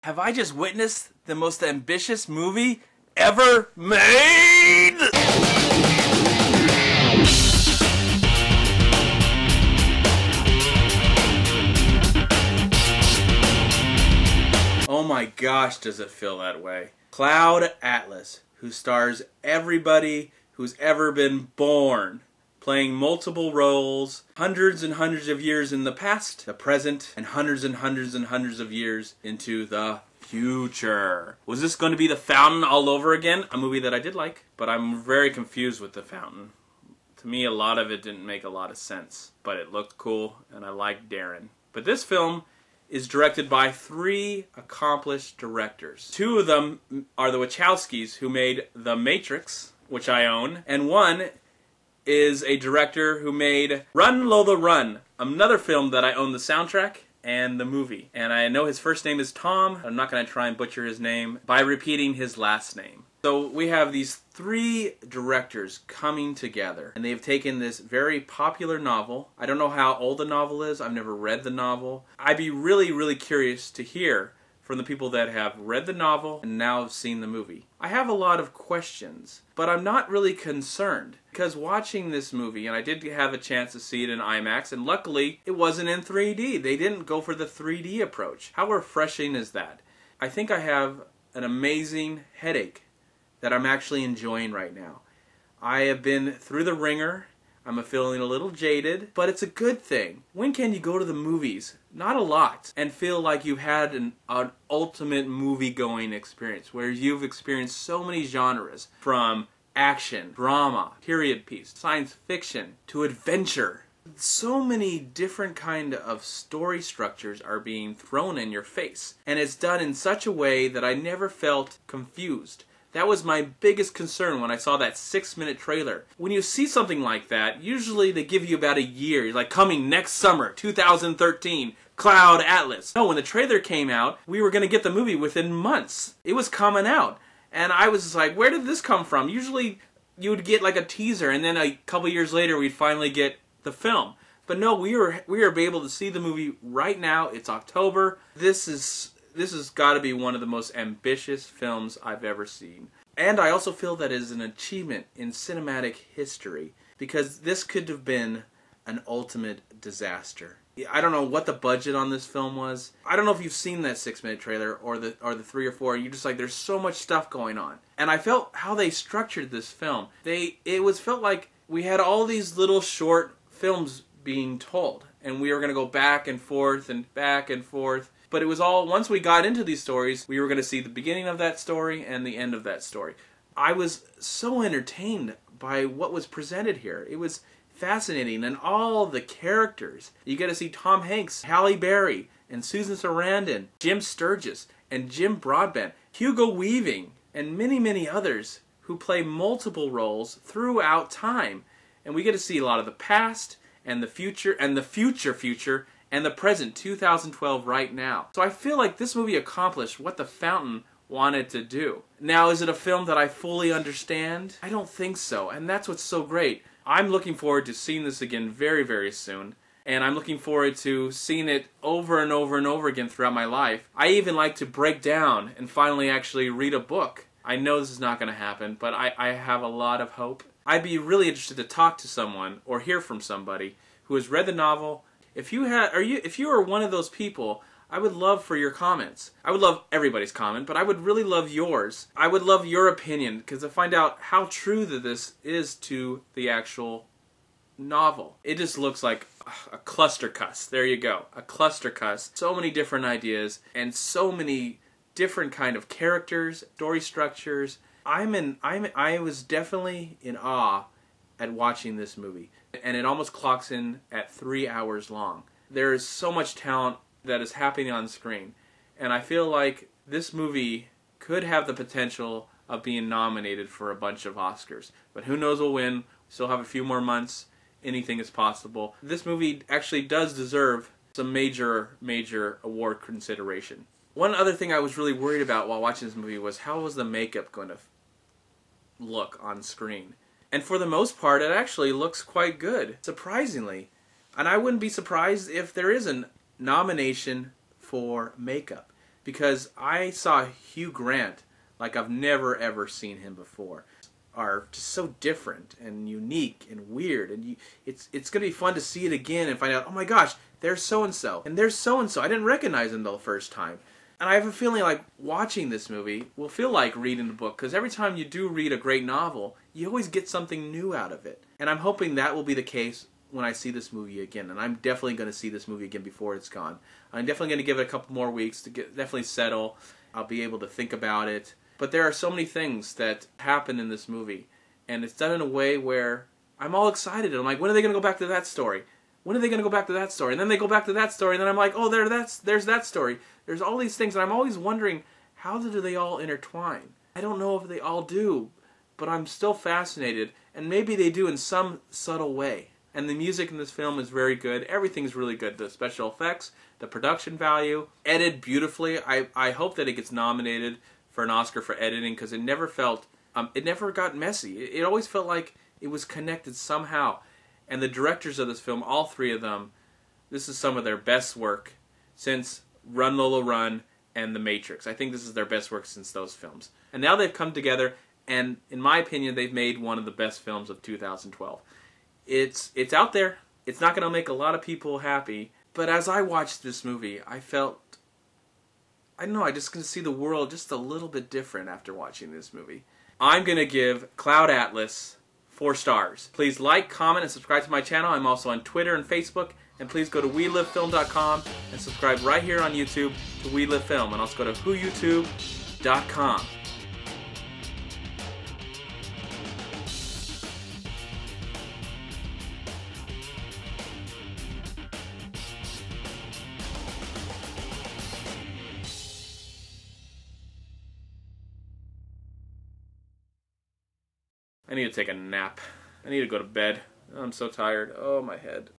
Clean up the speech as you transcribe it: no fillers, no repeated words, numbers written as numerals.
Have I just witnessed the most ambitious movie ever made? Oh my gosh, does it feel that way. Cloud Atlas, who stars everybody who's ever been born, playing multiple roles, hundreds and hundreds of years in the past, the present, and hundreds and hundreds and hundreds of years into the future. Was this going to be The Fountain all over again? A movie that I did like, but I'm very confused with The Fountain. To me, a lot of it didn't make a lot of sense, but it looked cool, and I liked Darren. But this film is directed by 3 accomplished directors. 2 of them are the Wachowskis, who made The Matrix, which I own, and one is a director who made Run Lola Run, another film that I own the soundtrack and the movie. And I know his first name is Tom. I'm not going to try and butcher his name by repeating his last name. So we have these 3 directors coming together, and they've taken this very popular novel. I don't know how old the novel is. I've never read the novel. I'd be really, really curious to hear from the people that have read the novel and now have seen the movie. I have a lot of questions, but I'm not really concerned, because watching this movie, and I did have a chance to see it in IMAX, and luckily it wasn't in 3D. They didn't go for the 3D approach. How refreshing is that? I think I have an amazing headache that I'm actually enjoying right now. I have been through the ringer. I'm feeling a little jaded, but it's a good thing. When can you go to the movies? Not a lot. And feel like you've had an ultimate movie-going experience, where you've experienced so many genres, from action, drama, period piece, science fiction, to adventure. So many different kind of story structures are being thrown in your face. And it's done in such a way that I never felt confused. That was my biggest concern when I saw that 6-minute trailer. When you see something like that, usually they give you about a year. You're like, coming next summer, 2013, Cloud Atlas. No, when the trailer came out, we were going to get the movie within months. It was coming out. And I was like, where did this come from? Usually you would get like a teaser, and then a couple years later we'd finally get the film. But no, we are able to see the movie right now. It's October. This has got to be one of the most ambitious films I've ever seen. And I also feel that it is an achievement in cinematic history, because this could have been an ultimate disaster. I don't know what the budget on this film was. I don't know if you've seen that 6-minute trailer or the 3 or 4. You're just like, there's so much stuff going on. And I felt how they structured this film. Felt like we had all these little short films being told, and we were going to go back and forth and back and forth. But it was all, once we got into these stories, we were going to see the beginning of that story and the end of that story. I was so entertained by what was presented here. It was fascinating, and all the characters. You get to see Tom Hanks, Halle Berry, and Susan Sarandon, Jim Sturgis, and Jim Broadbent, Hugo Weaving, and many, many others who play multiple roles throughout time. And we get to see a lot of the past, and the future, and the future, and the present, 2012, right now. So I feel like this movie accomplished what The Fountain wanted to do. Now, is it a film that I fully understand? I don't think so, and that's what's so great. I'm looking forward to seeing this again very, very soon, and I'm looking forward to seeing it over and over and over again throughout my life. I even like to break down and finally actually read a book. I know this is not going to happen, but I have a lot of hope. I'd be really interested to talk to someone or hear from somebody who has read the novel. If you are one of those people, I would love for your comments. I would love everybody's comment, but I would really love yours. I would love your opinion, because to find out how true that this is to the actual novel. It just looks like a cluster cuss. There you go, a cluster cuss. So many different ideas and so many different kind of characters, story structures. I was definitely in awe at watching this movie, and it almost clocks in at 3 hours long. There is so much talent that is happening on screen, and I feel like this movie could have the potential of being nominated for a bunch of Oscars. But who knows will win. We still have a few more months. Anything is possible. This movie actually does deserve some major award consideration. One other thing I was really worried about while watching this movie was, how was the makeup going to look on screen? And for the most part, it actually looks quite good, surprisingly. And I wouldn't be surprised if there is a nomination for makeup. because I saw Hugh Grant like I've never ever seen him before. Are just so different and unique and weird, and it's gonna be fun to see it again and find out, oh my gosh, there's so and so, and there's so and so. I didn't recognize him the first time, and I have a feeling like watching this movie will feel like reading the book, because every time you do read a great novel, you always get something new out of it, and I'm hoping that will be the case when I see this movie again, and I'm definitely going to see this movie again before it's gone. I'm definitely going to give it a couple more weeks to definitely settle. I'll be able to think about it. But there are so many things that happen in this movie, and it's done in a way where I'm all excited. I'm like, when are they going to go back to that story? When are they going to go back to that story? And then they go back to that story, and then I'm like, oh, there's that story. There's all these things, and I'm always wondering, how do they all intertwine? I don't know if they all do, but I'm still fascinated, and maybe they do in some subtle way. And the music in this film is very good. Everything's really good. The special effects, the production value, edited beautifully. I hope that it gets nominated for an Oscar for editing, because it never felt, it never got messy. It always felt like it was connected somehow. And the directors of this film, all three of them, this is some of their best work since Run Lola Run and The Matrix. I think this is their best work since those films. And now they've come together, and in my opinion, they've made one of the best films of 2012. It's out there. It's not going to make a lot of people happy. But as I watched this movie, I felt, I don't know, I just can see the world just a little bit different after watching this movie. I'm going to give Cloud Atlas 4 stars. Please like, comment, and subscribe to my channel. I'm also on Twitter and Facebook. And please go to WeLiveFilm.com and subscribe right here on YouTube to We Live Film. And also go to WhoYouTube.com. I need to take a nap. I need to go to bed. I'm so tired. Oh, my head.